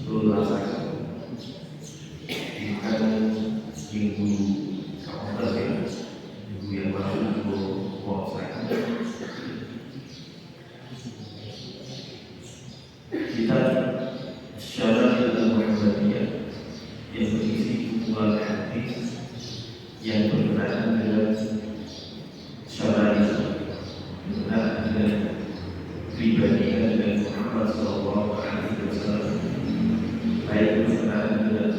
betul rasakan. Bukan minggu kapan ya, minggu yang lalu aku puasa. Kita Syarah Al-Muhammadiyah yang berisi kumpulan hadis yang berkenaan dengan syarah berkenaan dengan pribadian dengan Muhammad SAW, baik berkenaan dengan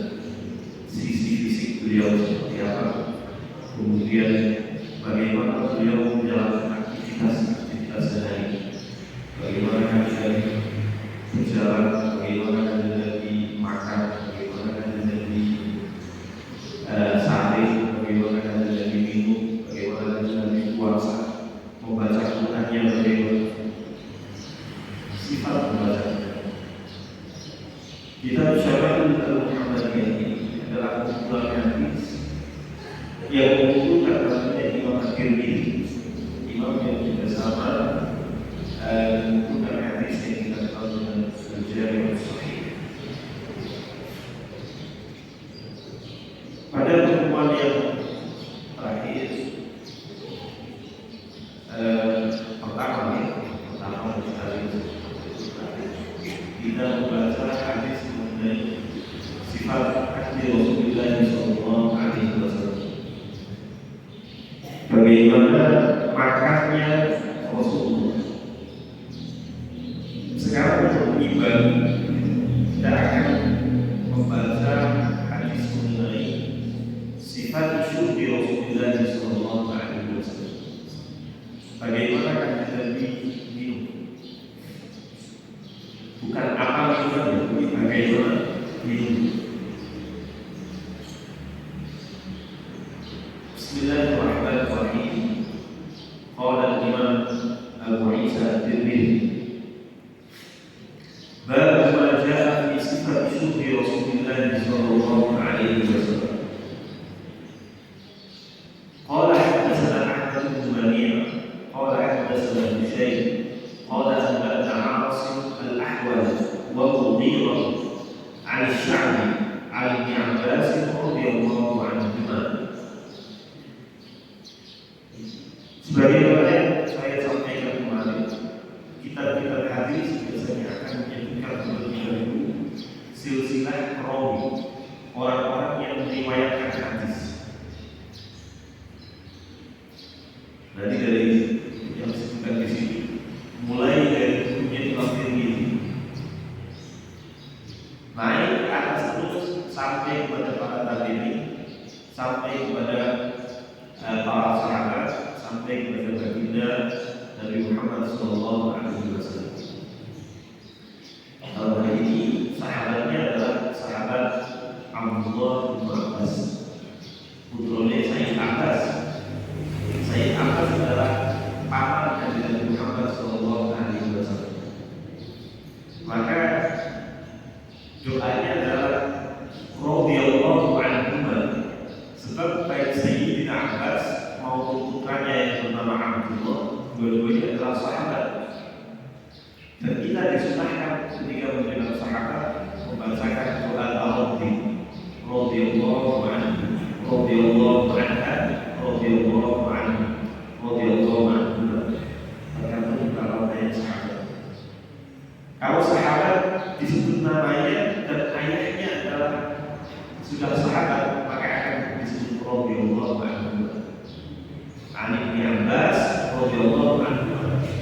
sisi fisik beliau seperti apa, kemudian bagaimana beliau menjalankan aktivitas sehari, bagaimana dia berjalan, bagaimana dia makan, bagaimana dia sehari, bagaimana dia minum, bagaimana dia puasa, membaca Qurannya bagaimana, sifat membaca. Kitab Syarah Al-Muhammadiyah ini adalah kumpulan hadis yang mengumpulkan namanya Imam At-Tirmidzi, imam yang juga sama mengumpulkan hadis yang kita kenal dengan Al-Jami' As-Sahih. Pada pertemuan yang terakhir pertama kita membaca hadis mengenai sifat hati Rasulullah SAW, bagaimana makannya Rasulullah. Sekarang untuk ibadah kita akan membaca hadis mengenai sifat syurga Rasulullah SAW. Bagaimana kan Nabi minum? Bukan apa minuman, tapi bagaimana minum. Bismillahirrahmanirrahim. Qala Imam Abu Isa At-Tirmidzi, bab ma jaa fi sifat syurga Rasulullah sallallahu alaihi wasallam. Qala hadatsana Ahmad bin Mani' qala hadatsana Husayn qala anba'ana Asim al-Ahwal wa Mughira 'an Sya'bi 'an Ibn Abbas radhiyallahu anhuma. Sebagaimana yang saya sampaikan kemarin, kitab-kitab hadis biasanya akan menyebutkan terlebih dahulu silsilah rawi, orang-orang yang meriwayatkan hadis. Jadi dari yang disebutkan di sini, mulai dari bukunya Imam Tirmidzi, naik ke atas terus sampai kepada para tabi'in, sampai kepada para sahabat, sampai kepada baginda Nabi Muhammad SAW. Dalam hal ini sahabatnya adalah sahabat Abdullah bin Abbas, putranya Sayyid Abbas. Sayyid Abbas adalah paman dari Nabi Muhammad SAW. Maka doanya adalah radhiyallahu anhuma, sebab baik Sayyidina Abbas maupun putranya yang bernama Abdullah, dua-duanya adalah sahabat. Dan kita disunahkan ketika mendengar sahabat membacakan doa al-Rabbi, radhiyallahu anhu, radhiyallahu anha, radhiyallahu anhu, radhiyallahu anhu. Tergantung kalau ayat sahabat. Kalau sahabat disebut namanya dan ayahnya adalah sudah sahabat, maka akan disebut radhiyallahu anhu. An Ibn Abbas radhiyallahu anhu.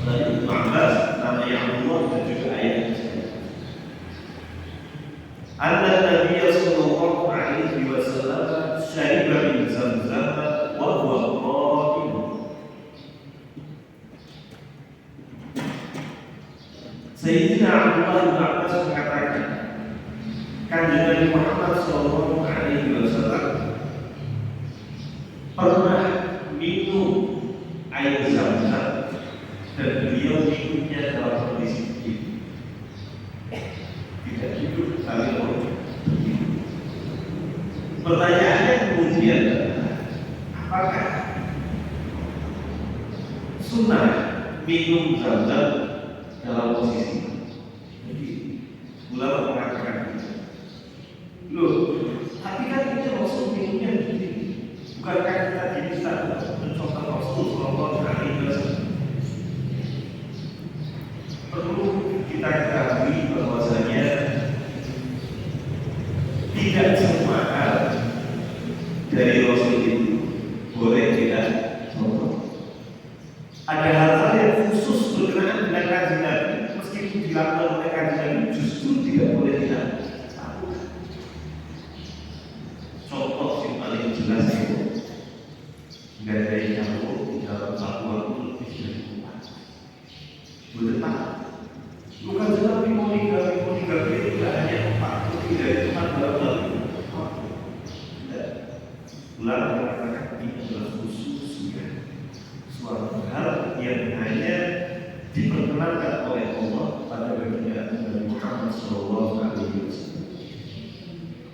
Dari Ibn Abbas namanya Abdullah dan juga ayahnya. Anna Nabi sallallahu alaihi wasallam syariba min Zamzam wa huwa qa'im. Sayyidina Abdullah bin Abbas mengatakan, Kanjeng Nabi Muhammad sallallahu alaihi wasallam pernah minum air Zamzam dan beliau minumnya dalam kondisi begini, tidak duduk sambil minum. Pertanyaannya kemudian, apakah sunnah minum Zamzam dalam posisi begini? Ulama mengatakan kita ketahui bahwasanya tidak semua hal dari Rasul itu boleh kita contoh. Ada hal-hal yang khusus berkenaan dengan kanjeng Nabi, meskipun dilakukan oleh kanjeng Nabi justru tidak boleh kita lakukan. Contoh yang paling jelas itu gadai campur di dalam satu waktu lebih dari 4. Betul. Bukan tetapi poligami itu tidak hanya 4, lebih dari 4 dalam satu waktu. Ulama mengatakan ini adalah khususnya suatu hal yang hanya diperkenankan oleh Allah pada baginda Nabi Muhammad SAW.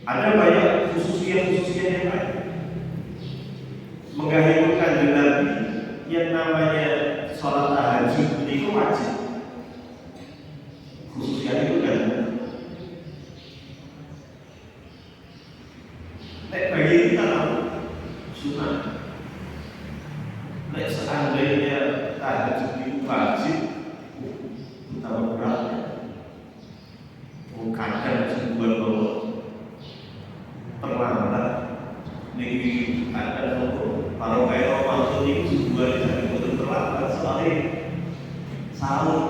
Ada banyak khususnya yang lain. Menggahirkan kanjeng Nabi yang namanya sholat tahajud itu wajib. Khususnya itu kan. Bagi kita tahu sunnah. Seandainya tahajud itu wajib, betapa beratnya. Kadang sebuah bahwa terlambat. Nih ada kalau kayak Ramadan ini sebuah yang betul terlambat soalnya sahur.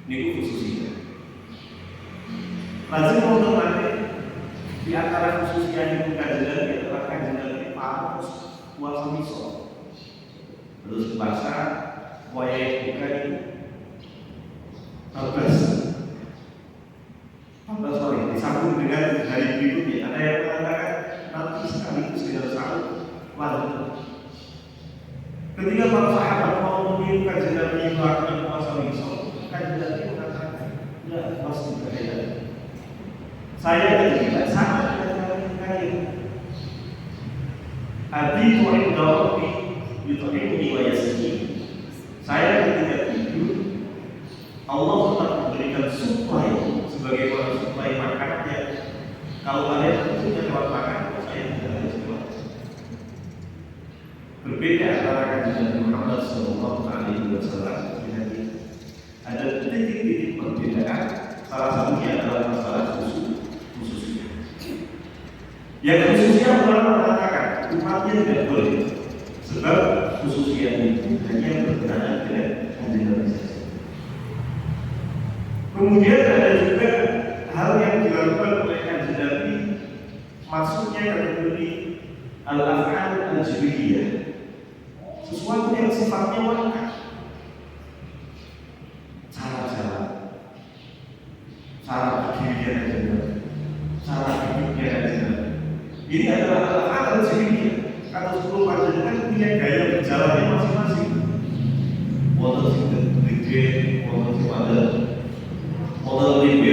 Ini khususnya. Lazim untuk nanti di antara khususnya itu kajian di antara kajian harus puasa miso. Terus puasa wayai buka itu 14 sorry, disambung dengan hari berikutnya. Ada yang mengatakan nanti sekaligus dengan sahur wajib. Ketika para sahabat mau meniru kajian Nabi melakukan puasa miso, kajian Nabi mengatakan tidak pasti berbeda. Saya tidak sama dengan kalian. Abi tu'in dawabi yutu'in iwayasini. Saya ketika tidur Allah tetap memberikan suplai sebagaimana suplai makannya. Kalau kalian punya lewat makan, saya tidak ada lewat. Berbeda antara kanjeng Nabi Muhammad SAW dengan ini. Ada titik-titik perbedaan. Salah satunya adalah masalah khususnya. Yang khususnya ulama mengatakan umatnya tidak boleh, sebab khususnya itu hanya berkenaan dengan kanjeng Nabi. Kemudian ada juga hal yang dilakukan oleh kanjeng Nabi, masuknya kategori al-af'al al-jibiliyah, sesuatu yang sifatnya wajar. Cara pikirnya kanjeng Nabi, cara hidupnya kanjeng Nabi. Ini adalah al-af'al al-jibiliyah. Kata 10 panjenengan punya gaya berjalannya masing-masing. Wonten sing gede, wonten sing padha. Modal ini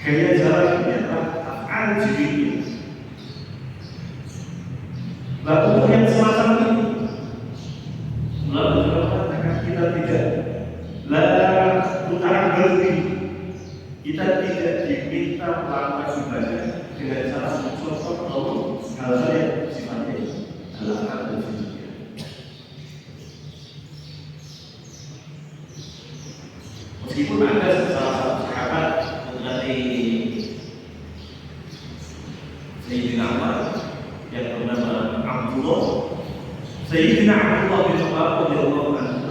gaya jalannya adalah al-jibiliyah. Lalu untuk yang semacam ini, lalu mengatakan kita tidak kita tidak diminta melakukan ibadah dengan cara mencontoh hal-hal yang sifatnya adalah al-jibiliyah. Meskipun ada salah satu sahabat dari Sayyidina Umar yang bernama Abdullah, Sayyidina Abdullah bin Umar radhiyallahu anhu,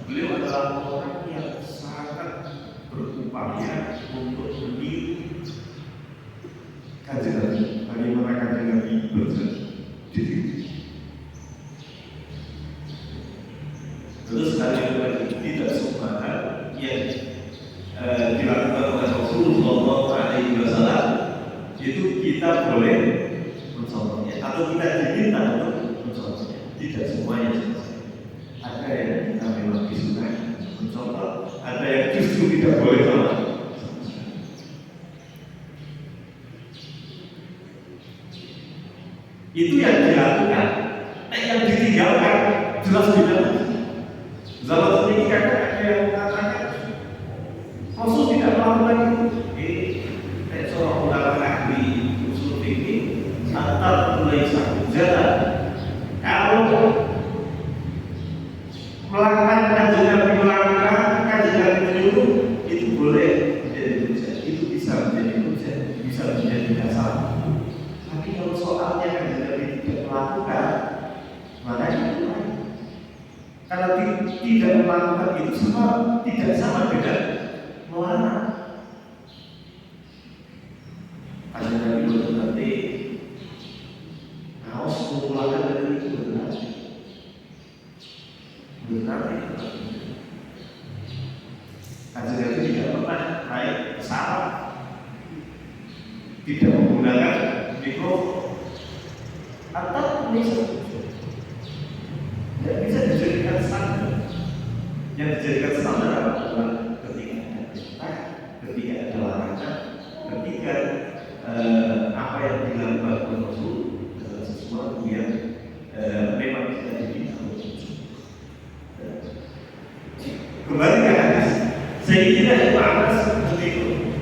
beliau adalah orang yang sangat berupaya untuk meniru kanjeng Nabi, bagaimana kanjeng Nabi berjalan. Terus kalian tidak semua hal yang dilakukan oleh Rasulullah SAW itu kita boleh mencontohnya atau kita diminta untuk mencontohnya. Tidak semuanya selesai. Ada yang kita memang disukai mencontoh, ada yang justru tidak boleh sama. Itu yang dilakukan, yang ditinggalkan jelas tidak. Zaman ini kadang ada yang mengatakan Rasul tidak melakukan itu. Seorang ulama ahli usul fikih antar mulai satu jalan. Kalau melakukan kanjeng Nabi melakukan, kanjeng Nabi menyuruh, itu boleh menjadi hujah, itu bisa menjadi hujah, bisa menjadi dasar. Tapi kalau soalnya kanjeng Nabi tidak melakukan, maka itu lain. Kalau tidak melakukan itu tidak sama dengan melarang. Kanjeng Nabi betul nanti harus memulakan dari itu benar. Kanjeng Nabi tidak pernah naik pesawat, tidak menggunakan mikrofon atau tidak bisa dijadikan standar. Yang dijadikan standar adalah ketika ada perintah, ketika ada larangan, ketika apa yang dilakukan oleh Rasul adalah sesuatu yang memang tidak diminta. Kembali ke hadis, Sayyidina Ibnu Abbas begitu.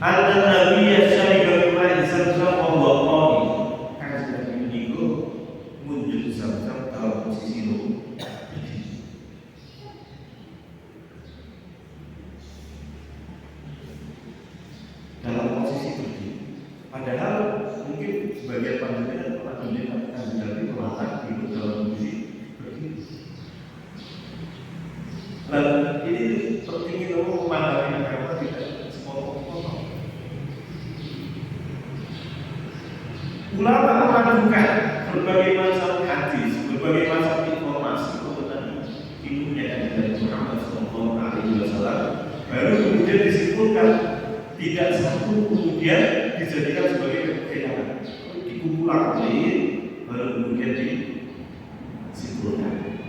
An-Nabi syariba bima Zamzam wa huwa qa'im. Kanjeng Nabi menyinggu munjuk Zamzam dalam posisi lurus. Dalam posisi berdiri. Padahal mungkin sebagian panjenengan pernah melihat Kanjeng Nabi melakukan itu dalam posisi berdiri. Dan ini penting itu memahami agama tidak sepotong-potong. Ulama melakukan berbagai macam hadis, berbagai macam informasi mengenai ilmunya dari Muhammad SAW. Baru kemudian disimpulkan, tidak satu kemudian dijadikan sebagai kebenaran. Dikumpulkan baru kemudian disimpulkan.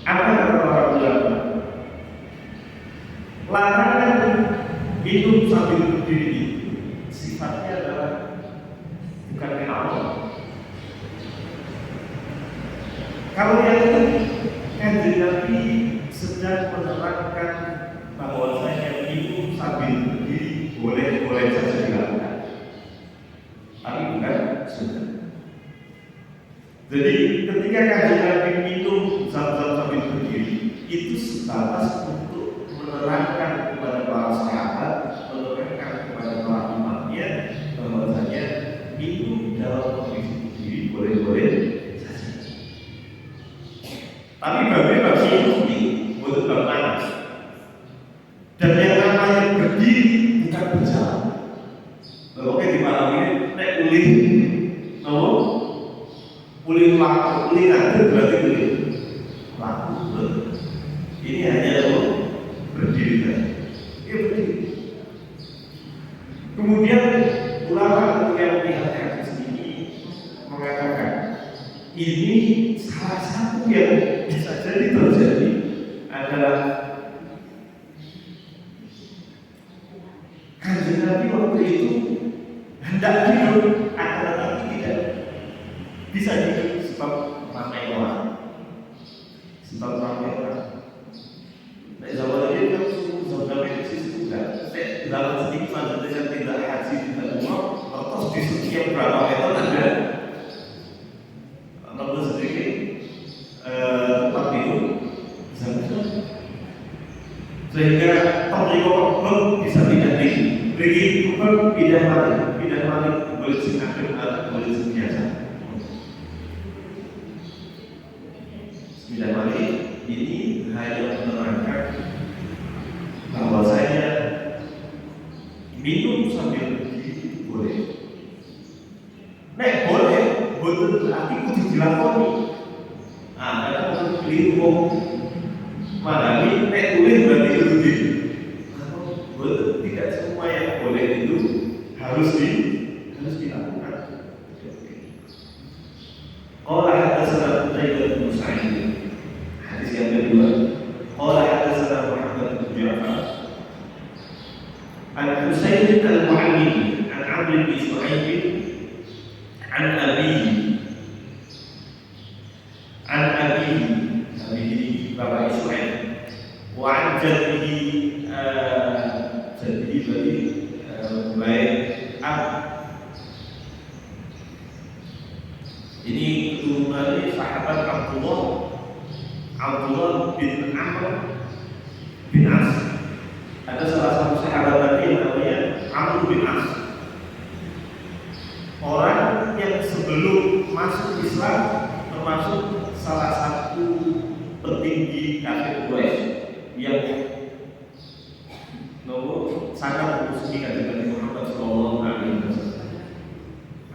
Apa kata para ulama? Larangan minum sambil berdiri sifatnya adalah bukan haram. Kalau yang itu Kanjeng Nabi sedang menerangkan bahwasanya minum sambil berdiri boleh saja dilakukan, tapi bukan sunnah. Jadi ketika Kanjeng Nabi minum sambil berdiri, itu sebatas untuk menerangkan kepada para sahabat, menerangkan kepada para umatnya bahwasanya minum dalam kondisi berdiri boleh saja. Tapi bagi ini butuh panas. Dan yang namanya berdiri bukan berjalan. Oke, di malam ini naik ulih, ulih laku, ulih nanti berarti ulih laku. Ini hanya berdiri saja. Ini berdiri. Kemudian ulama yang melihat hadis ini mengatakan ini salah satu yang bisa jadi terjadi adalah Kanjeng Nabi waktu itu hendak hidup, akan tetapi tidak bisa hidup sebab ramai orang. Nah, zaman ini kan zaman medis itu enggak. Dalam sedikit maksudnya tidak haji, tidak umroh, terus di setiap berapa meter ada nomor sedikit tempat tidur sehingga pemeriksaan bisa tidak diberi pindah mati boleh singkat atau boleh biasa. Pindah mati ini hanya menerangkan bahwasanya minum sambil berdiri boleh. Nek boleh, betul berarti kudu dilakoni. Karena bukan keliru madani, nek boleh berarti kudu di. Betul, tidak semua yang boleh itu harus dilakukan. Qala hadatsana Qutaibah bin Sa'id. Hadis yang kedua. Qala hadatsana Muhammad bin Ja'far. Al-Husayn al-Mu'allimi an Amr bin Shu'aib an abihi bapak Shu'aib wa an jaddihi bagi baik Ini keturunannya sahabat Abdullah bin Amr bin As. Ada salah satu sahabat Nabi yang namanya Amr bin As. Orang yang sebelum masuk Islam termasuk salah satu petinggi kafir Quraisy yang sangat memusuhi Nabi Muhammad SAW.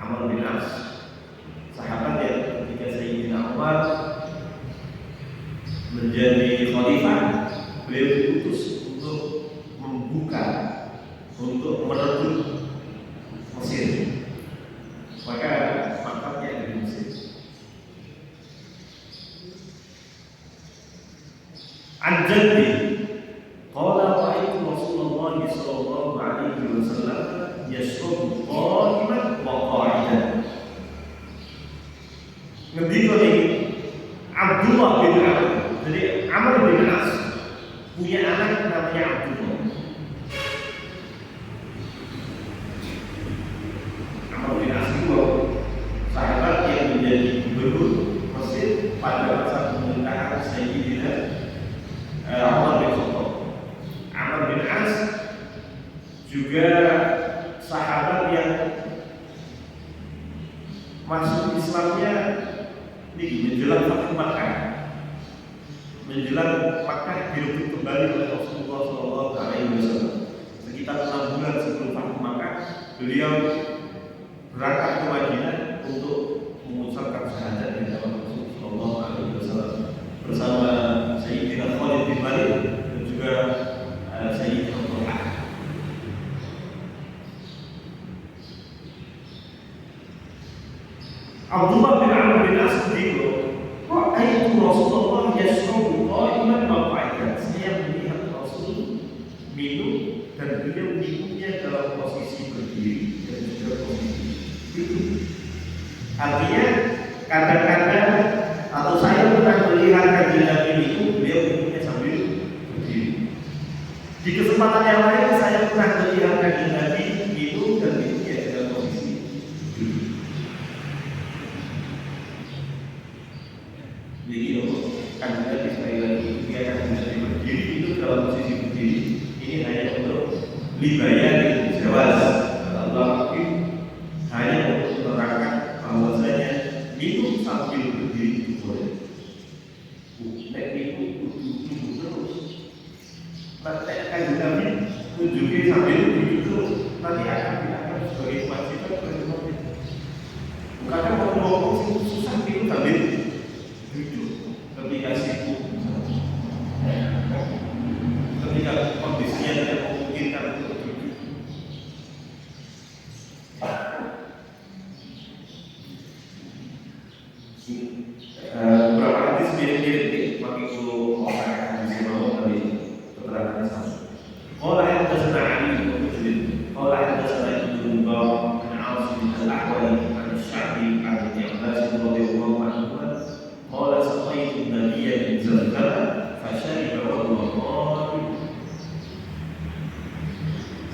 Amr bin As, sahabat yang ketika Sayyidina Umar menjadi khalifah, beliau diutus untuk membuka, untuk merebut Mesir. Maka makamnya ada di Mesir. An-Jaddi qala ra'aitu Rasulullah sallallahu alaihi wasallam yashrabu qa'iman wa qa'idan. Ngendika iki Abdullah bin Amr. Jadi Amr bin As punya anak namanya Abdullah. Amr bin As itu sahabat yang menjadi gubernur Mesir pada masa pemerintahan Sayyidina Umar bin Khattab. Amr bin As juga sahabat yang masuk Islamnya menjelang Fathu Makkah. Menjelang Makkah direbut kembali oleh Rasulullah SAW. Sekitar 6 bulan sebelum Fathu Makkah, beliau berangkat ke Madinah untuk mengucapkan syahadat di hadapan Rasulullah SAW bersama Sayyidina Khalid bin Walid dan juga Sayyidina Talha. Abdullah bin Amr bin As itu ra'aitu Rasulullah yashrabu qa'iman wa qa'idan. Saya melihat Rasul minum dan beliau minumnya dalam posisi berdiri dan juga posisi duduk. Artinya kadang-kadang atau saya pernah melihat Kanjeng Nabi minum, beliau minumnya sambil berdiri. Di kesempatan yang lain saya pernah melihat Kanjeng Nabi minum dan minumnya dalam posisi duduk. Jadi Kanjeng Nabi sekali lagi dia Kanjeng Nabi berdiri itu dalam posisi berdiri. Ini hanya untuk libayan jawaz Allah hanya untuk menerangkan bahwasanya minum sambil berdiri itu boleh. Nek itu duduk terus. Nanti Kanjeng Nabi tunjukin sambil duduk terus. Nanti akan dianggap sebagai kewajiban bagi umat. Kadang mau ngomong susah minum sambil duduk ketika sibuk, ketika kondisinya tidak memungkinkan untuk duduk. Beberapa hadis mirip-mirip bagi guru orang hadis mau dari keterangan sama. Qala hadatsana Ali bin Muslim, qala hadatsana Ibnu Mubarak an Asim al-Ahwali an Sya'bi an Abbas radhiyallahu anhu. Qala saqaitu nabiyya min zamzam fashariba wa huwa qa'im.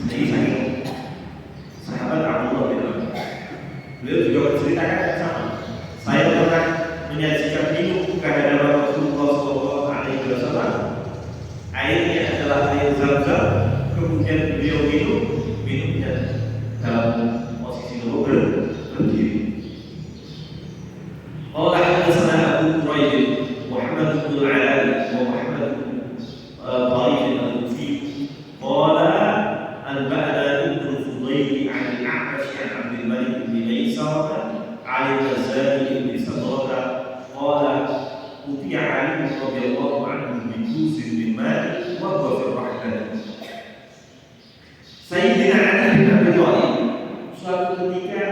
Ini sahabat Abdullah bin Amr. Beliau juga menceritakan yang sama. Saya pernah menyajikan minum ke hadapan Rasulullah SAW. Airnya adalah air Zamzam. Kemudian beliau minumnya dalam posisi berdiri. Qala hadatsana Abu Quraib Muhammad bin Al-Ala wa Muhammad bin Tariq al-Kufi qala anba'ana Ibnu Fudayl 'an al-A'mash 'an Abdul Malik bin Maisarah 'an al-Ghazali bin Sadrata qala utiya 'Ali radhiyallahu anhu bi kusin min ma'i wa huwa fi rahdan. Sayyidina Ali bin Abi Thalib suatu ketika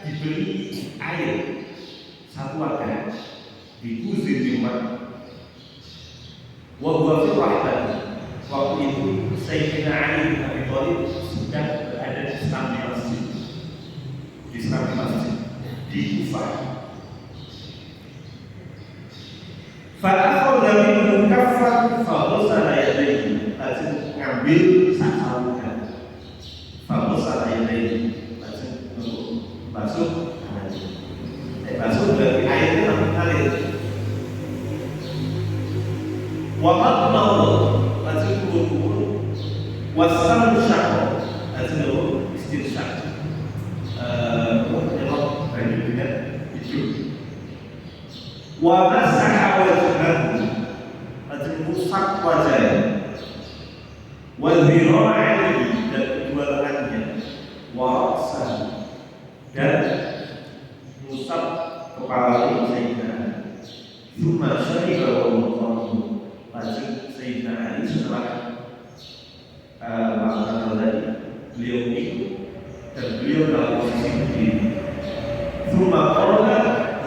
diberi air satu wadah di kusin di rumah. Wa fi rahdan. Waktu itu Sayyidina Ali bin Abi Thalib sedang berada di samping masjid. Di samping masjid di Kufah. Fa'akhadha minhu kaffan faghasala yadayhi. Lalu ngambil sasaran. Faghasala yadayhi. Lalu basuh tangannya. Basuh Wamadmadah lajeng kulun-kulun, wastansyaqa lajeng istinsyaq. Nyelot banyu dengan hidung. Wa masaha wajhahu lajeng ngusap wajahnya. Wa dhira'ihi dan kedua lengannya. Wa ra'sahu dan ngusap kepala Sayyidina. Tsumma syariba wa muqarrab. Lajeng Sayyidina Ali setelah melakukan tadi, beliau ikut dan beliau dalam posisi berdiri. Tsumma qala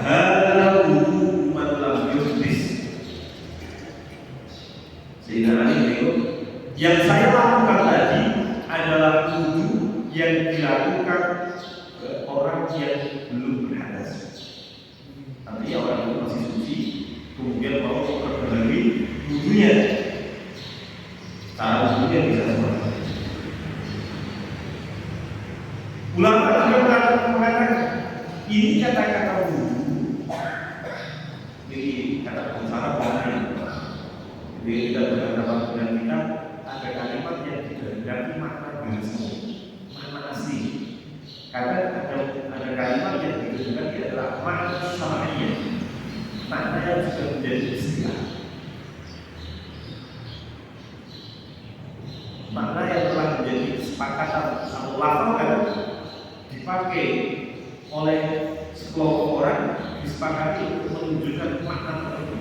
hadza wudu man lam yuhdis. Sayyidina Ali beliau, yang saya lakukan tadi adalah wudu yang dilakukan orang yang belum berhadas. Artinya orang itu masih suci, kemudian mau memperbaiki wudunya. Cara wudunya bisa seperti itu. Ulama mengatakan ini kata-kata wudu. Jadi kata pengarang bahasa. Jadi kita berkata dengan kita ada kalimat yang tidak makna bahasa, makna asli. Karena ada kalimat yang ditujukan adalah makna syar'iyyah, makna yang sudah menjadi istilah, makna yang telah menjadi kesepakatan atau lafal kan dipakai oleh sekelompok orang, disepakati untuk menunjukkan makna tertentu.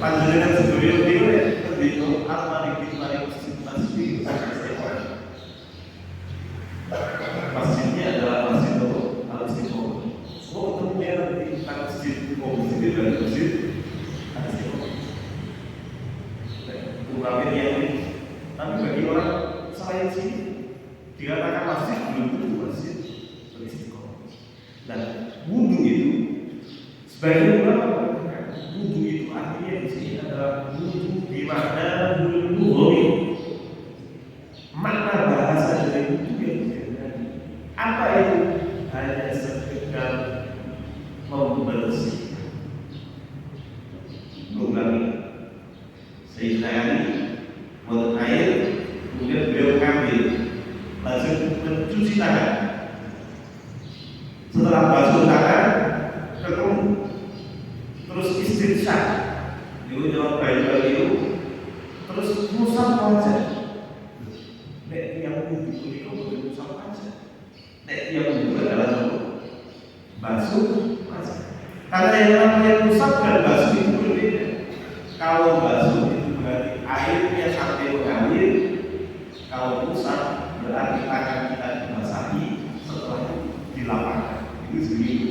Panjenengan sebelum itu terbitung apa di masjid masjidnya adalah masjid Al-Istiqomah. Semua kemudian di masjid komisi dan masjid Al-Istiqomah. Kurangnya yang ini, tapi bagi orang selain sini dikatakan masjid belum tentu masjid Al-Istiqomah. Dan wudu itu sebagai ulama wudu itu artinya di sini adalah wudu di makna wudu. Makna bahasa dari wudu yang terjadi apa itu? Hanya sekedar membersihkan. Mengulangi, Sayyidina Ali mengambil air, kemudian beliau ambil, langsung mencuci tangan. Setelah basuh tangan, terus istinsyaq, itu jawab bayi-bayi, terus ngusap wajah. Nek yang wudu itu boleh ngusap wajah. Nek yang wudu adalah basuh wajah. Karena yang namanya ngusap dan basuh itu berbeda. Kalau basuh itu berarti airnya sampai mengalir. Kalau ngusap berarti tangan kita dibasahi setelah itu dilapangkan. Itu segitu.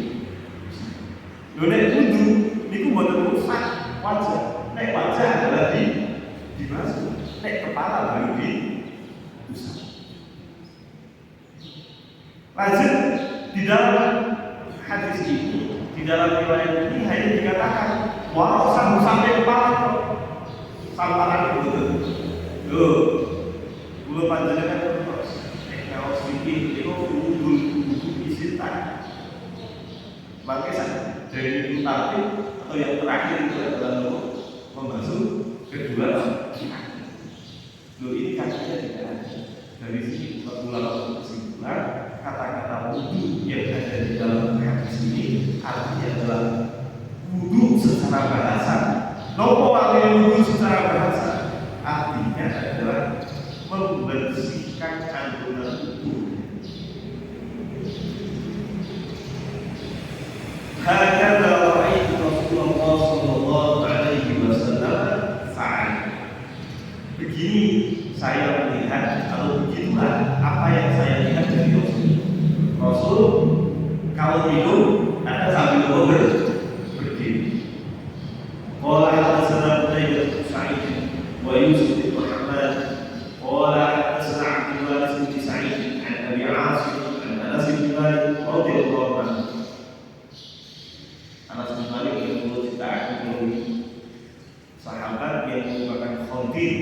Nek wudu niku mboten ngusap wajah. Nek wajah adalah dibasuh. Nek kepala baru diusap. Lanjut di dalam hadis ini, di dalam riwayat ini hanya dikatakan walau sampai kepala samparan itu. Loh, bulu panjenengan terus kalau sedikit itu wudu isi tangan. Makanya dari itu tartib atau yang terakhir itu adalah membasuh kedua kaki. Loh, ini kakinya tidak ada. Dari sini ulama kesimpulan kata-kata wudu yang ada di dalam hadis ini artinya adalah wudu secara bahasa. Nopo artinya wudu secara bahasa? Artinya adalah membersihkan kandungan tubuh. Hakadha ra'aitu Rasulullah sallallahu alaihi wasallam fa'al. Begini saya melihat, atau begitulah apa yang saya lihat dari Rasul. Rasul kalau minum ada sambil berdiri. Qala hadatsana Qutaibah bin Sa'id wa Yusuf bin Muhammad qala hadatsana Abdul Waris bin Sa'id an Abi Asim an Anas bin Malik radhiyallahu anhu. Anas bin Malik yang menceritakan dari sahabat yang merupakan khadim,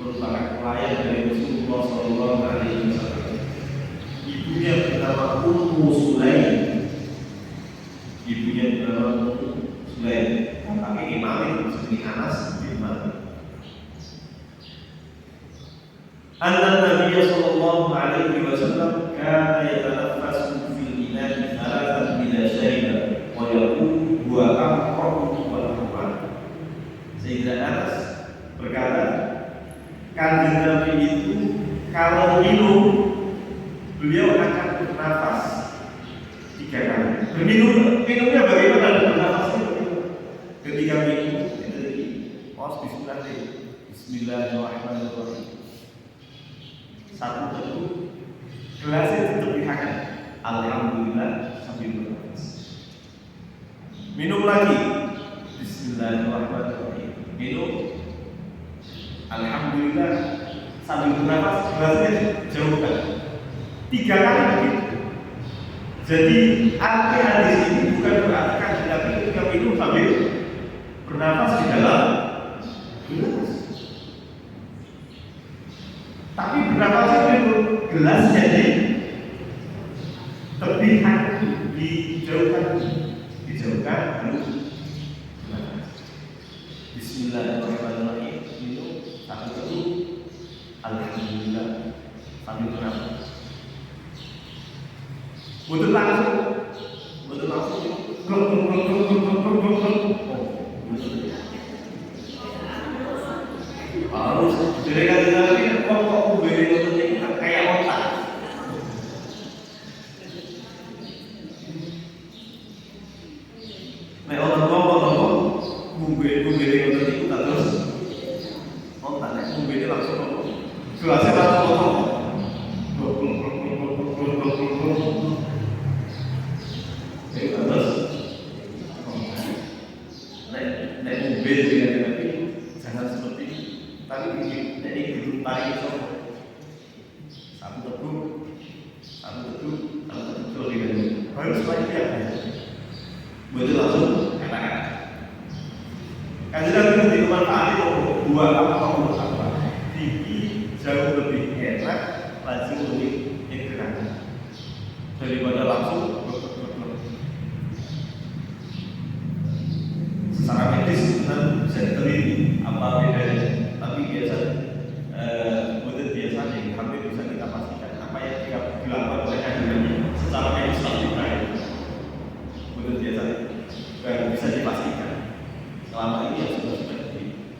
merupakan pelayan dari Rasulullah Sallallahu Alaihi Wasallam. Ibunya bernama Ummu Sulaim. Ibunya bernama Ummu Sulaim. Tapi imam itu seperti Anas bin Malik. anna Nabi sallallahu alaihi wasallam kana yatanaffasu fil ina'i thalathan idza shariba wa yaqulu huwa aqra'u wa ahwan. Sayyidina Anas berkata, Kanjeng Nabi itu kalau minum beliau akan bernafas 3 kali. Minumnya bagaimana? Bernafasnya bagaimana? Ketika minum itu Bismillahirrahmanirrahim. Satu teguh, gelasnya ditepihakan. Alhamdulillah sambil bernafas. Minum lagi. Bismillahirrahmanirrahim. Minum. Alhamdulillah sambil bernafas, gelasnya jauhkan 3 kali begitu. Jadi arti hadis ini bukan berarti Kanjeng Nabi ketika minum sambil bernafas di dalam gelas, tapi bernafasnya itu gelas jadi tepihan dijauhkan lalu Bismillahirrahmanirrahim. Minum satu teguh, Alhamdulillah sambil bernafas. Betul langsung. Harus jadi kata kok beri itu kayak otak. Nek orang ngomong beri itu terus otak nek beri langsung ngomong. Gelasnya langsung ngomong. Jangan seperti ini, tapi ini tarik satu teguh, harus lagi apa? Betul langsung katakan. Kanjeng Nabi dimanfaati dua apa? Tinggi jauh lebih enak, laju lebih enak daripada langsung. Secara medis bisa diteliti apa bedanya, tapi biasanya hampir bisa kita pastikan apa yang dilakukan oleh Kanjeng Nabi secara medis pasti baik. Biasanya bisa dipastikan selama ini sudah seperti ini.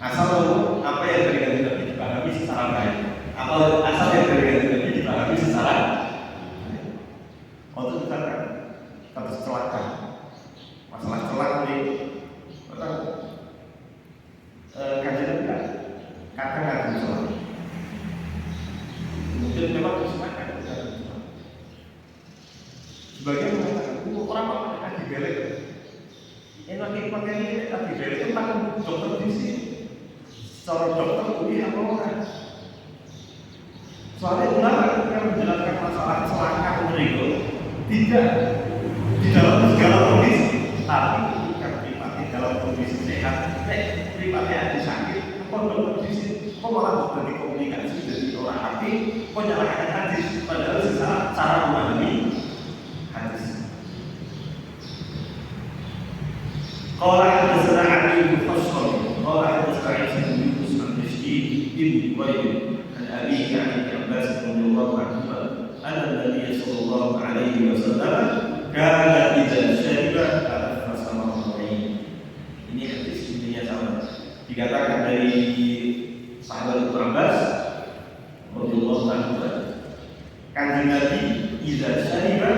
Asal apa yang dari Kanjeng Nabi dipahami secara baik, asal yang dari Kanjeng Nabi dipahami secara baik. Untuk misalkan kasus kecelakaan. Masalah celak ini, Kanjeng Nabi kadang celak. Mungkin memang kesulitan. Sebagian mengatakan, orang akan dibelek. Enak ini pakai ini, tapi dibelek itu kan dokter di sini. Secara dokter ini apa orang? Soalnya ulama yang menjelaskan masalah kecelakaan mereka tidak di dalam segala kondisi. Tapi ketika pribadi dalam kondisi sehat, pribadi ada sakit, kok dokter di sini, kok malah dari komunikasi dari orang hati, kok nyalakan hadis, padahal secara cara memahami hadis. Qala hadatsana Ali bin Fasl, qala hadatsana Sa'id bin Yunus al-Mishki bin Wail, an Abi Ibn Abbas radhiyallahu anhu, anna Nabi sallallahu alaihi wasallam kana idza shariba dikatakan dari sahabat Ibnu Abbas radhiyallahu anhu, Kanjeng Nabi idza syariba,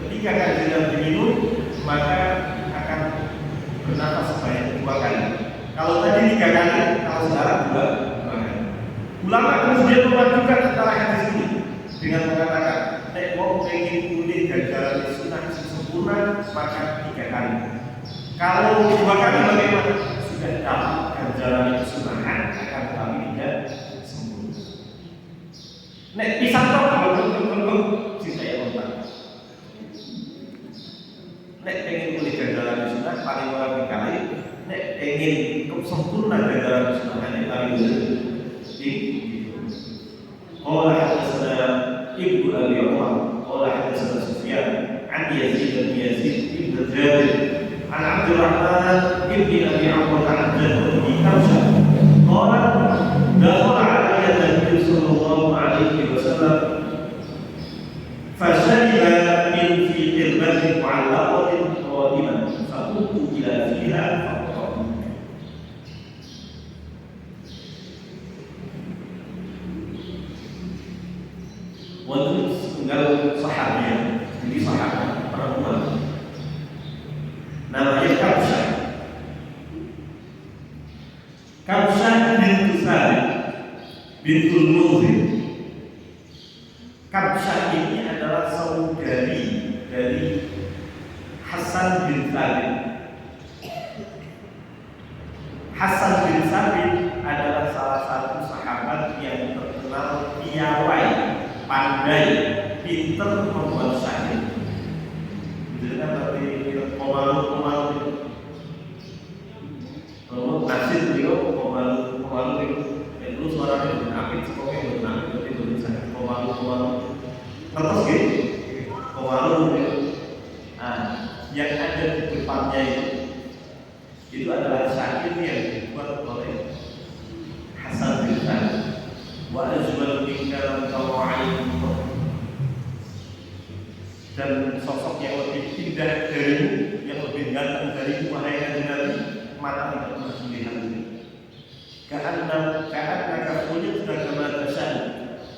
ketika Kanjeng Nabi minum maka akan bernafas sebanyak 2 kali. Kalau tadi 3 kali, kalau sekarang 2 kali. Ulama kemudian memadukan antara hadis ini dengan mengatakan nek wong pengen kulit ganjaran sunah sempurna maka 3 kali. Kalau 2 kali bagaimana? Dan dalam ganjaran itu sunahan akan kami tidak sempurna. Nek pisang tok cinta ya kontak. Nek pengen kulit ganjaran sunah paling orang kali. Nek pengen sempurna ganjaran sunahan yang paling ini. Qala hadatsana Ibnu Abi Umar, qala hadatsana Sufyan, an Yazid bin Ibn Jabir, an Abdurrahman ibn Abi Amr an Jabir bin Kausa, qala irbati mu'allaqatin qadiman fakuntu ila fiha faqatu. Wonten setunggal sahabat, ini sahabat perempuan namanya Kabsyah. Kabsyah bintu Thabit bintul Mudhir. Kabsyah ini adalah saudari dari Hasan bin Thabit. Hasan bin Thabit adalah salah satu sahabat yang terkenal piawai, pandai, pintar membuat syair. Jadi kan tadi pemalu-pemalu kalau nasib beliau pemalu itu suaranya benar, pokoknya benar, tapi tulisannya pemalu. Terus gitu, pemalu itu. Yang ada di depannya itu adalah syair yang dibuat oleh Hasan bin Thabit. Wa ajmal minka lam tawa'in. Dan sosok yang lebih indah darimu, yang lebih ganteng darimu, wahai kanjeng Nabi, mata tidak pernah melihat ini. Ka'annaka khuliqta kama tasha',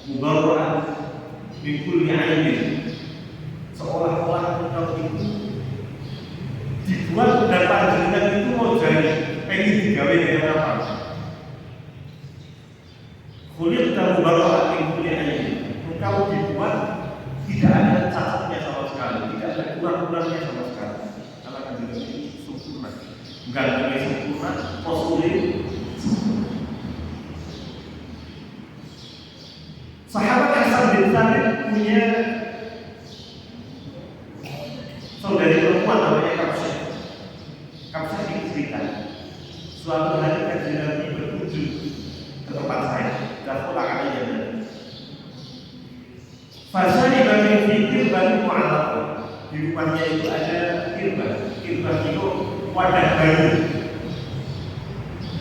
mubarra'an min kulli 'aibin. Seolah-olah engkau itu dibuat dan panjenengan itu mau jadi pengen digawe dengan apa? Khuliqta mubarra'an min kulli 'aibin. Engkau dibuat tidak ada cacatnya sama sekali, tidak ada kurang-kurangnya sama sekali. Karena kanjeng ini sempurna, gantengnya sempurna, posturnya sempurna. Sahabat Hasan bin Thabit punya saudari perempuan namanya Kabsyah. Kabsyah ini cerita, suatu hari kanjeng Nabi berkunjung ke tempat saya, dan pulang aja Nabi. Fasani bagi fikir bagi mu'allaqah. Di rumahnya itu ada kirbah. Kirbah itu wadah baru,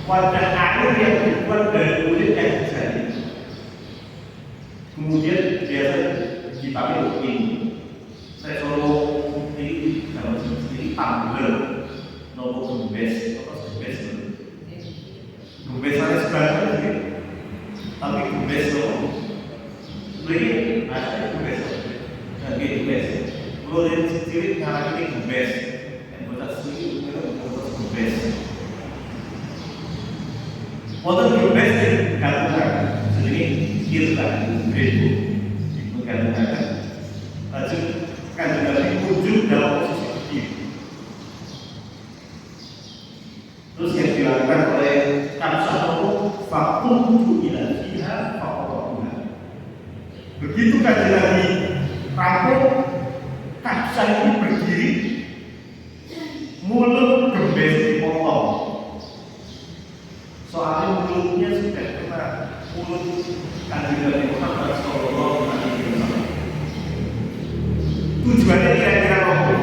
wadah air yang dibuat dari kulit yang dijadi. Kemudian biasa dipakai untuk ini. Saya selalu ini dalam sendiri tumbler, nopo gembes, gembesannya sebenarnya sih, tapi gembes nopo. Beli ada gembes, lagi gembes. Kalau dari cilik ngarang ini gembes, yang buat sendiri kita buat gembes. Motor gembes ini gantungan, sendiri kita itu gantungan. Lalu gantungan ini wujud dalam posisi berdiri. Terus yang dilakukan oleh Kabsyah itu fakuntu ila fiha faqatuha. Begitu kanjeng Nabi rampung, Kabsyah ini berdiri, mulut gembes dipotong. Soalnya mulutnya sudah kena mulut kanjeng Nabi Muhammad sallallahu alaihi wasallam. Tujuannya kira-kira apa?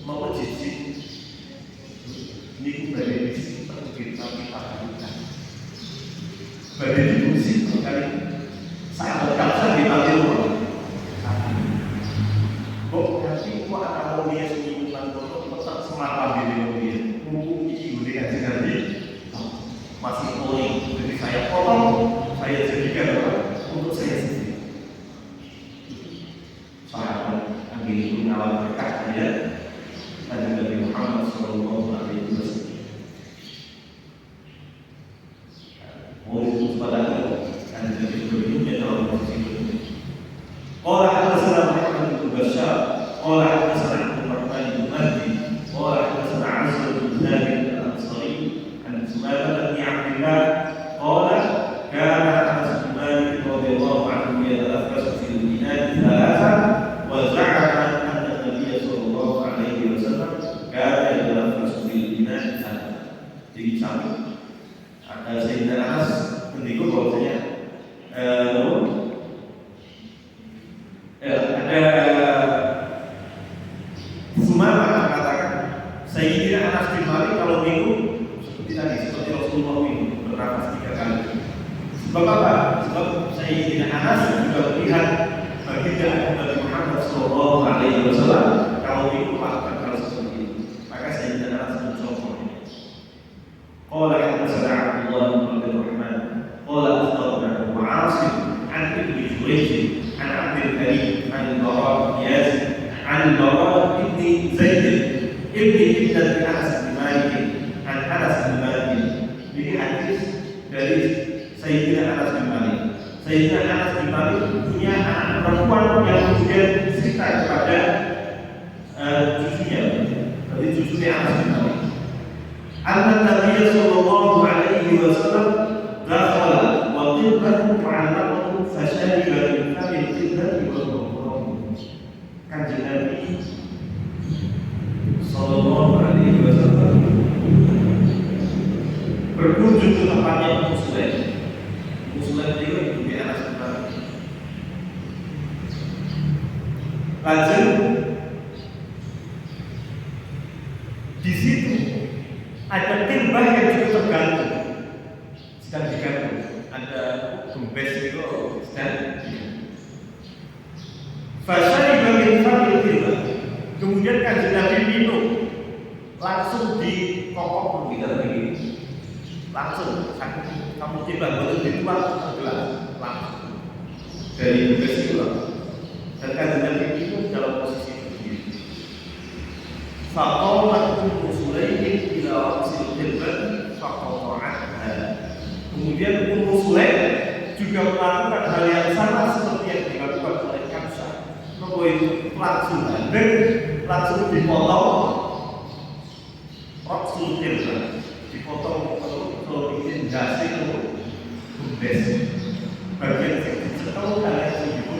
Mau jijik, ini badai bisik terkait kita lakukan. Badai bisik terkait sahabat Kabsyah dipanggil orang. Kok nanti kok ada dia seminggu lalu tetap semata dia mumpung ini boleh kasih Nabi masih poli. Jadi saya potong, saya jadikan untuk saya sendiri. Sahabat ambil itu ngawal berkah dia dan Nabi Muhammad sallallahu alaihi wasallam. Mau itu pada dan jadi berikutnya dalam posisi itu. Orang hadasana Muhammad bin Bashar, orang hadasana Muhammad bin Mahdi, orang hadasana Azra bin Thabit al-Ansari, an Sumamah bin Abdillah, orang kana Anas bin Malik radhiyallahu anhu yatanaffas fil binad thalatha wa za'ama anna Nabiy sallallahu alaihi wasallam kana yatanaffas fil binad thalatha. Jadi sama ada Sayyidina Anas mendikung bahwasanya Sumamah mengatakan Sayyidina Anas bin Malik kalau minum seperti tadi, seperti Rasulullah minum bernafas 3 kali. Sebab apa? Sebab Sayyidina Anas juga melihat baginda Nabi Muhammad sallallahu Alaihi Wasallam kalau itu melakukan hal seperti itu. Maka Sayyidina Anas mencontoh ini. Qala hadatsana Abdullah bin Abdurrahman qala akhbarana Abu Asim an Ibnu Jurayj an Abdul Karim an Bara bin Yazid an Bara bin Zaid ibni ibnati Anas bin Malik an Anas bin Malik. Ini hadis dari Sayyidina Anas bin Malik. Sayyidina Anas bin Malik punya anak perempuan yang kemudian cerita kepada cucunya, dari cucunya Anas bin Malik. Anna Nabi sallallahu alaihi wasallam dakhala wa qiblatun mu'allaqatun fashariba min fami al-qiblati wa al-qur'an. Kanjeng Nabi sallallahu alaihi wasallam berkunjung ke tempatnya Ummu Sulaim. Ummu Sulaim itu ibunya Anas bin Malik. Lanjut di situ ada timbah yang juga tergantung, sedang digantung. Ada gembes itu sedang digantung. Fasyariba min fadil timbah. Kemudian Kanjeng Nabi minum langsung di kokok kita begini. Langsung kamu timbah betul dituang gelas langsung dari gembes itu langsung. Dan Kanjeng Nabi minum dalam posisi begini. Faqalat Ummu Sulaim ila ra'sil qiblati faqata'atha. Kemudian Ummu Sulaim juga melakukan hal yang sama seperti yang dilakukan oleh Kamsah. Maka itu langsung banding, langsung dipotong ra'sul qiblah, dipotong kalau bikin dasi itu gembes. Bagian yang dicekel kalian